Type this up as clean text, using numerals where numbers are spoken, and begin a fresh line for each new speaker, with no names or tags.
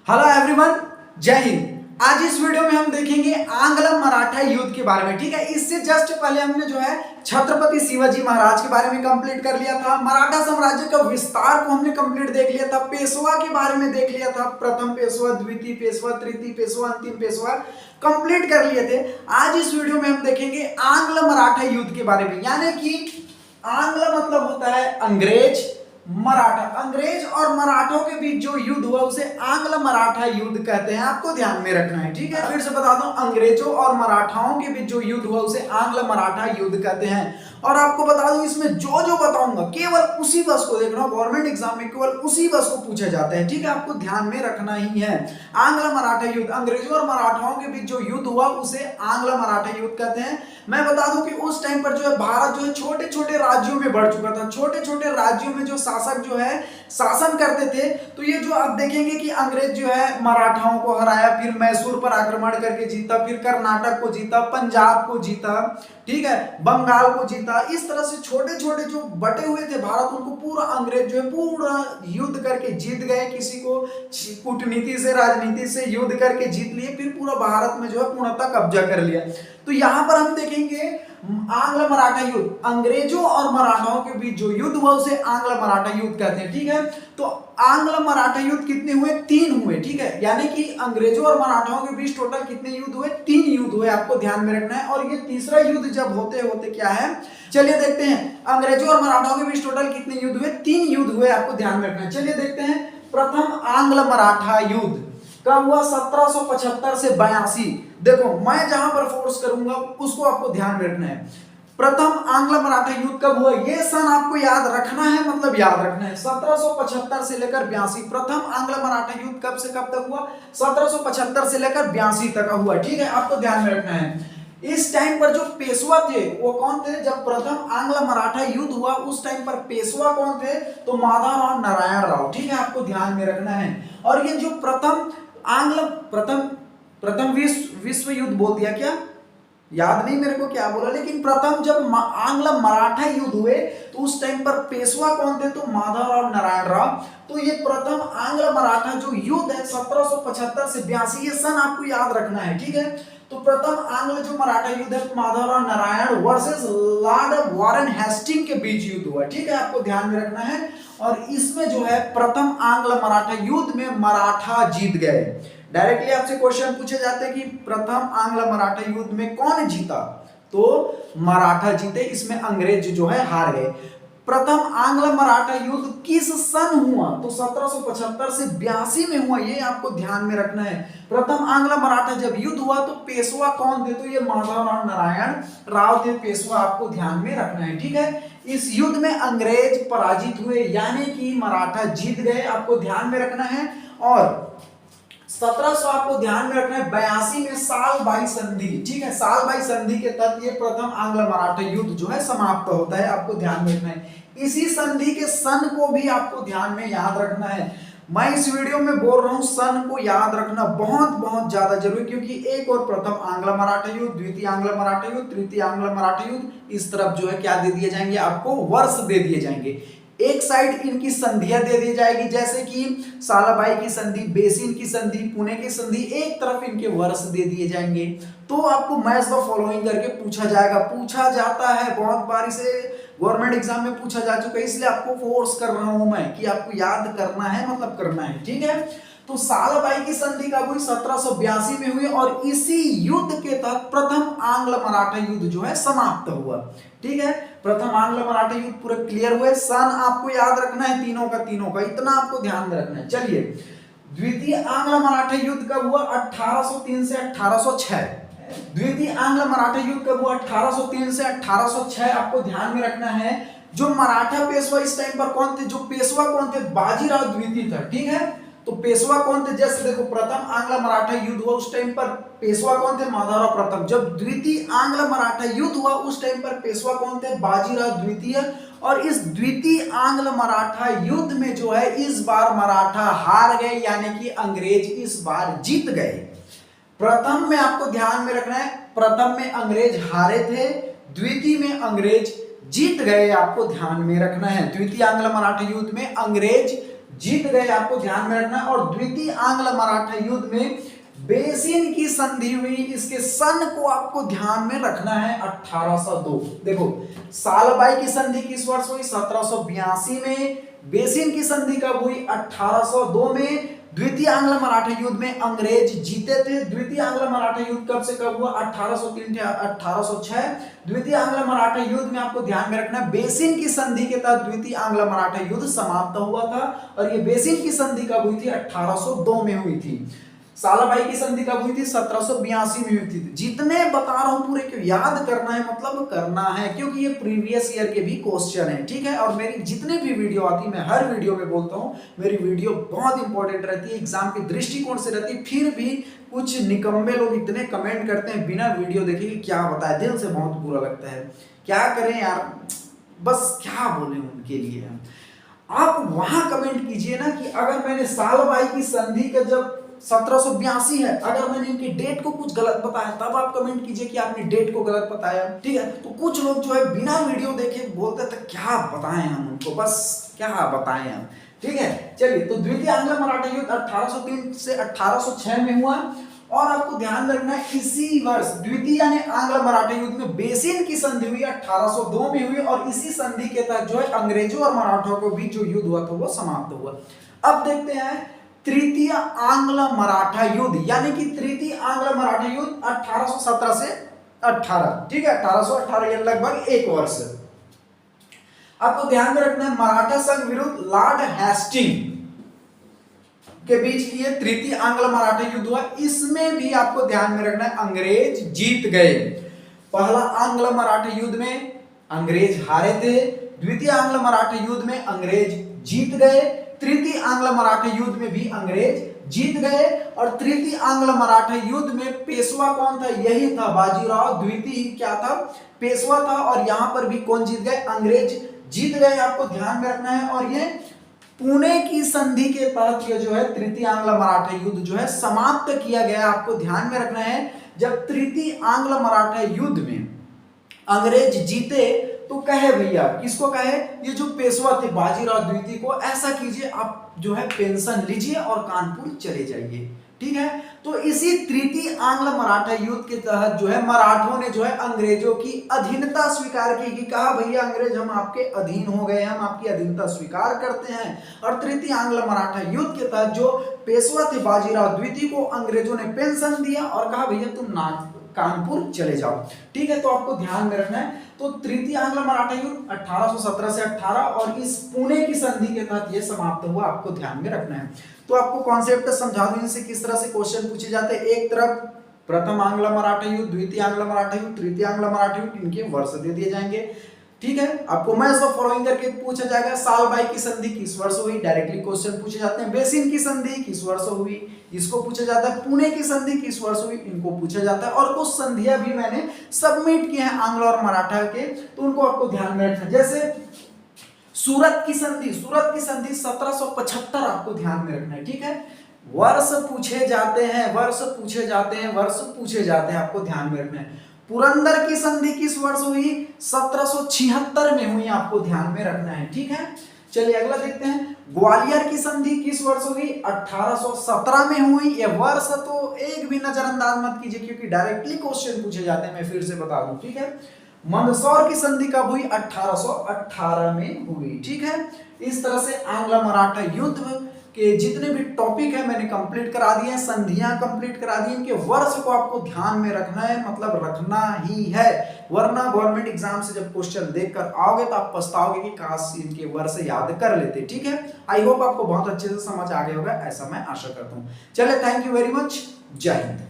Hello everyone, जय हिंद। आज इस वीडियो में हम देखेंगे आंग्ल मराठा युद्ध के बारे में। ठीक है, इससे जस्ट पहले हमने जो है छत्रपति शिवाजी महाराज के बारे में कंप्लीट कर लिया था। मराठा साम्राज्य का विस्तार को हमने कंप्लीट देख लिया था। पेशवा के बारे में देख लिया था, प्रथम पेशवा, द्वितीय पेशवा, तृतीय पेशवा, अंतिम पेशवा कंप्लीट कर लिए थे। आज इस वीडियो में हम देखेंगे आंग्ल मराठा युद्ध के बारे में, यानी कि आंग्ल मतलब होता है अंग्रेज, मराठा, अंग्रेज और मराठों के बीच जो युद्ध हुआ उसे आंग्ल मराठा युद्ध कहते हैं। आपको ध्यान में रखना है। ठीक है, फिर से बता दूं, अंग्रेजों और मराठाओं के बीच जो युद्ध हुआ उसे आंग्ल मराठा युद्ध कहते हैं। और आपको बता दूं, इसमें जो जो बताऊंगा केवल उसी बस को देखना, गवर्नमेंट एग्जाम में केवल उसी बस को पूछा जाता है। ठीक है, आपको ध्यान में रखना ही है। आंग्ल मराठा युद्ध, अंग्रेजों और मराठाओं के बीच जो युद्ध हुआ उसे आंग्ल मराठा युद्ध कहते हैं। मैं बता दूं कि उस टाइम पर जो है भारत जो है छोटे छोटे राज्यों में बढ़ चुका था। छोटे छोटे राज्यों में जो शासक जो है शासन करते थे, तो ये जो आप देखेंगे कि अंग्रेज जो है मराठाओं को हराया, फिर मैसूर पर आक्रमण करके जीता, फिर कर्नाटक को जीता, पंजाब को जीता, ठीक है, बंगाल को जीता। इस तरह से छोटे छोटे जो बटे हुए थे भारत, उनको पूरा अंग्रेज जो है पूरा युद्ध करके जीत गए। किसी को कूटनीति से, राजनीति से युद्ध करके जीत लिए, फिर पूरा भारत में जो है पूर्णतः कब्जा कर लिया। तो यहां पर हम देखेंगे आंग्ल मराठा युद्ध, अंग्रेजों और मराठाओं के बीच जो युद्ध हुआ उसे आंग्ल मराठा युद्ध कहते हैं। ठीक है, तो आंग्ल मराठा युद्ध कितने हुए? 3 हुए। ठीक है, यानी कि अंग्रेजों और मराठाओं के बीच टोटल कितने युद्ध हुए? 3 युद्ध हुए। आपको ध्यान में रखना है। और ये तीसरा युद्ध जब होते होते क्या है, चलिए देखते हैं। अंग्रेजों और मराठाओं के बीच टोटल कितने युद्ध हुए? 3 युद्ध हुए। आपको ध्यान में रखना है। चलिए देखते हैं। प्रथम आंग्ल मराठा युद्ध कब हुआ? 1775 से 82। देखो, मैं जहां पर फोर्स करूंगा उसको आपको ध्यान में रखना है। प्रथम आंग्ल मराठा युद्ध कब हुआ? ये सन आपको याद रखना है, मतलब याद रखना है। 1775 से लेकर 82। प्रथम आंग्ल मराठा युद्ध कब से कब तक हुआ? 1775 से लेकर 82 तक हुआ। ठीक है, आपको ध्यान में रखना है। इस टाइम पर जो पेशवा थे वो कौन थे? जब प्रथम आंग्ल मराठा युद्ध हुआ उस टाइम पर पेशवा कौन थे? तो माधवराव नारायण राव। ठीक है, आपको ध्यान में रखना है। और ये जो प्रथम विश्व युद्ध बोल दिया क्या, याद नहीं मेरे को क्या बोला, लेकिन प्रथम जब आंग्ल मराठा युद्ध हुए तो उस टाइम पर पेशवा कौन थे? तो माधवराव नारायण राव। तो ये प्रथम आंग्ल मराठा जो युद्ध है 1775 से 82, ये सन आपको याद रखना है। ठीक है, तो प्रथम आंग्ल जो मराठा युद्ध है Madhavrao Narayan versus Lord Warren Hasting के बीच युद्ध हुआ। ठीक है, आपको ध्यान में रखना है। और इसमें जो है प्रथम आंग्ल मराठा युद्ध में मराठा जीत गए। डायरेक्टली आपसे क्वेश्चन पूछे जाते हैं कि प्रथम आंग्ल मराठा युद्ध में कौन जीता? तो मराठा जीते, इसमें अंग्रेज जो है हार गए। प्रथम आंग्ल मराठा युद्ध किस सन हुआ? तो 1775 से 82 में हुआ। ये आपको ध्यान में रखना है। प्रथम आंग्ल मराठा जब युद्ध हुआ तो पेशवा कौन थे? तो ये माधवराव नारायण राव थे पेशवा। आपको ध्यान में रखना है। ठीक है, इस युद्ध में अंग्रेज पराजित हुए, यानी कि मराठा जीत गए। आपको ध्यान में रखना है। और 1700 आपको ध्यान में रखना है 82 में सालबाई संधि। ठीक है, सालबाई संधि के तहत ये प्रथम आंग्ल मराठा युद्ध जो है समाप्त होता है। आपको ध्यान में रखना है। इसी संधि के सन को भी आपको ध्यान में याद रखना है। मैं इस वीडियो में बोल रहा हूं सन को याद रखना बहुत बहुत ज्यादा जरूरी, क्योंकि एक और प्रथम आंग्ल मराठा युद्ध, द्वितीय आंग्ल मराठा युद्ध, तृतीय आंग्ल मराठा युद्ध, इस तरफ जो है क्या दे दिए जाएंगे? आपको वर्ष दे दिए जाएंगे। एक साइड इनकी संधियां दे दी जाएगी, जैसे कि सालाबाई की संधि, बेसिन की संधि, पुणे की संधि, एक तरफ इनके वर्ष दे दिए जाएंगे। तो आपको मैच द फॉलोइंग करके पूछा जाएगा, पूछा जाता है बहुत बार, इसे गवर्नमेंट एग्जाम में पूछा जा चुका है, इसलिए आपको फोर्स कर रहा हूं मैं कि आपको याद करना है, मतलब करना है। ठीक है, तो सालाबाई की संधि कब हुई? 1782 में हुई। और इसी युद्ध के तहत प्रथम आंग्ल मराठा युद्ध जो है समाप्त हुआ। ठीक है, प्रथम आंग्ल मराठा युद्ध पूरे क्लियर हुए। सन आपको याद रखना है तीनों का, इतना आपको ध्यान में रखना है। चलिए, द्वितीय आंग्ल मराठा युद्ध कब हुआ? 1803 से 1806। द्वितीय आंग्ल मराठा युद्ध कब हुआ? 1803 से 1806। आपको ध्यान में रखना है। जो मराठा पेशवा इस टाइम पर कौन थे? जो पेशवा कौन थे? बाजीराव द्वितीय था। ठीक है, तो पेशवा कौन थे? जैसे देखो, प्रथम आंग्ल मराठा युद्ध हुआ उस टाइम पर पेशवा कौन थे? माधवराव प्रथम। जब द्वितीय आंग्ल मराठा युद्ध हुआ उस टाइम पर पेशवा कौन थे? बाजीराव द्वितीय। और इस द्वितीय आंग्ल मराठा युद्ध में जो है इस बार मराठा हार गए, यानी कि अंग्रेज इस बार जीत गए। प्रथम में आपको ध्यान में रखना है, प्रथम में अंग्रेज हारे थे, द्वितीय में अंग्रेज जीत गए। आपको ध्यान में रखना है, द्वितीय आंग्ल मराठा युद्ध में अंग्रेज जीत गए, आपको ध्यान में रखना है। और द्वितीय आंग्ल मराठा युद्ध में बेसिन की संधि हुई, इसके सन को आपको ध्यान में रखना है 1802। देखो सालबाई की संधि किस वर्ष हुई? 1782 में। बेसिन की संधि कब हुई? 1802 में। द्वितीय आंग्ल मराठा युद्ध में अंग्रेज जीते थे। द्वितीय आंग्ल मराठा युद्ध कब से कब हुआ? 1803 से 1806। द्वितीय आंग्ल मराठा युद्ध में आपको ध्यान में रखना है बेसिन की संधि के तहत द्वितीय आंग्ल मराठा युद्ध समाप्त हुआ था। और ये बेसिन की संधि कब हुई थी? 1802 में हुई थी। सालाबाई की संधि कब हुई थी? 1782 में हुई थी। जितने बता रहा हूं पूरे क्यों याद करना है, मतलब करना है, क्योंकि ये प्रीवियस ईयर के भी क्वेश्चन है, ठीक है। और मेरी जितने भी वीडियो आती है, मैं हर वीडियो में बोलता हूं मेरी वीडियो बहुत इंपॉर्टेंट रहती है, एग्जाम के दृष्टिकोण से रहती है। फिर भी कुछ निकम्मे लोग इतने कमेंट करते हैं बिना वीडियो देखे कि क्या बताए, दिल से बहुत बुरा लगता है। क्या करें यार, बस क्या बोले उनके लिए। आप वहां कमेंट कीजिए ना कि अगर मैंने सालबाई की संधि का जब 1782 है, अगर मैंने इनकी डेट को कुछ गलत बताया तब आप कमेंट कीजिए कि आपने डेट को गलत बताया, ठीक है। तो कुछ लोग जो है बिना वीडियो देखे बोलते थे क्या बताएं हम उनको, बस क्या बताएं हम, ठीक है। चलिए, तो द्वितीय आंग्ल मराठा युद्ध 1803 से 1806 में हुआ। और आपको ध्यान रखना है इसी वर्ष द्वितीय यानी आंग्ल मराठा युद्ध में बेसिन की संधि हुई 1802 में हुई। और इसी संधि के तहत जो है अंग्रेजों और मराठों के बीच जो युद्ध हुआ था वो समाप्त हुआ। अब देखते हैं तृतीय आंग्ल मराठा युद्ध, यानी कि तृतीय आंग्ल मराठा युद्ध 1817 से 18, ठीक है, 1818, ये लगभग एक वर्ष। आपको ध्यान में रखना है मराठा संघ विरुद्ध लॉर्ड हेस्टिंग के बीच ये तृतीय आंग्ल मराठा युद्ध हुआ। इसमें भी आपको ध्यान में रखना है अंग्रेज जीत गए। पहला आंग्ल मराठा युद्ध में अंग्रेज हारे थे, द्वितीय आंग्ल मराठा युद्ध में अंग्रेज जीत गए, तृतीय आंग्ल मराठा युद्ध में भी अंग्रेज जीत गए। और तृतीय आंग्ल मराठा युद्ध में पेशवा कौन था? यही था बाजीराव द्वितीय, क्या था? पेशवा था। और यहां पर भी कौन जीत गए? अंग्रेज जीत गए, आपको ध्यान में रखना है। और ये पुणे की संधि के तहत ये जो है तृतीय आंग्ल मराठा युद्ध जो है समाप्त किया गया। आपको ध्यान में रखना है जब तृतीय आंग्ल मराठा युद्ध में अंग्रेज जीते तो कहे भैया, किसको कहे? ये जो पेशवा थे बाजीराव द्वितीय को, ऐसा कीजिए आप जो है पेंशन लीजिए और कानपुर चले जाइए, ठीक है। तो इसी तृतीय आंग्ल मराठा युद्ध के तहत जो है मराठों ने जो है अंग्रेजों की अधीनता स्वीकार की, कि कहा भैया अंग्रेज हम आपके अधीन हो गए, हम आपकी अधीनता स्वीकार करते हैं। और तृतीय आंग्ल मराठा युद्ध के तहत जो पेशवा थे बाजीराव द्वितीय को अंग्रेजों ने पेंशन दिया और कहा भैया तुम कानपुर चले जाओ, ठीक है। तो आपको ध्यान में रखना है। तो तृतीय आंग्ल मराठा युद्ध 1817 से 18 और इस पुणे की संधि के तहत यह समाप्त हुआ, आपको ध्यान में रखना है। तो आपको कॉन्सेप्ट समझा दूं इनसे किस तरह से क्वेश्चन पूछे जाते हैं। एक तरफ प्रथम आंग्ल मराठा युद्ध, द्वितीय आंग्ल मराठा युद्ध, तृतीय आंग्ल मराठा युद्ध, इनके वर्ष दे दिए जाएंगे, ठीक है। आपको मैच द फॉलोइंग करके पूछा जाएगा। सालबाई की संधि किस वर्ष हुई? डायरेक्टली क्वेश्चन पूछे जाते हैं। बेसिन की संधि किस वर्ष हुई? इसको पूछा जाता है। पुणे की संधि किस वर्ष हुई? इनको पूछा जाता है। और कुछ संधियां भी मैंने सबमिट किए हैं आंग्ल और मराठा के, तो उनको आपको ध्यान में रखना। जैसे सूरत की संधि, सूरत की संधि 1775, आपको ध्यान में रखना है, ठीक है। वर्ष पूछे जाते हैं, वर्ष पूछे जाते हैं, वर्ष पूछे जाते हैं, आपको ध्यान में रखना है। पुरंदर की संधि किस वर्ष हुई? 1776 में हुई, आपको ध्यान में रखना है, ठीक है। चलिए अगला देखते हैं। ग्वालियर की संधि किस वर्ष हुई? 1817 में हुई। ये वर्ष तो एक भी नजरअंदाज मत कीजिए क्योंकि डायरेक्टली क्वेश्चन पूछे जाते हैं, मैं फिर से बता दूं, ठीक है। मंदसौर की संधि कब हुई? 1818 में हुई, ठीक है। इस तरह से आंग्ल मराठा युद्ध के जितने भी टॉपिक है मैंने कंप्लीट करा दिए हैं, संधियां कंप्लीट करा दी। इनके वर्ष को आपको ध्यान में रखना है, मतलब रखना ही है, वरना गवर्नमेंट एग्जाम से जब क्वेश्चन देखकर आओगे तो आप पछताओगे कि काश इनके वर्ष याद कर लेते, ठीक है। आई होप आपको बहुत अच्छे से समझ आ गया होगा, ऐसा मैं आशा करता हूं। चलिए, थैंक यू वेरी मच, जय हिंद।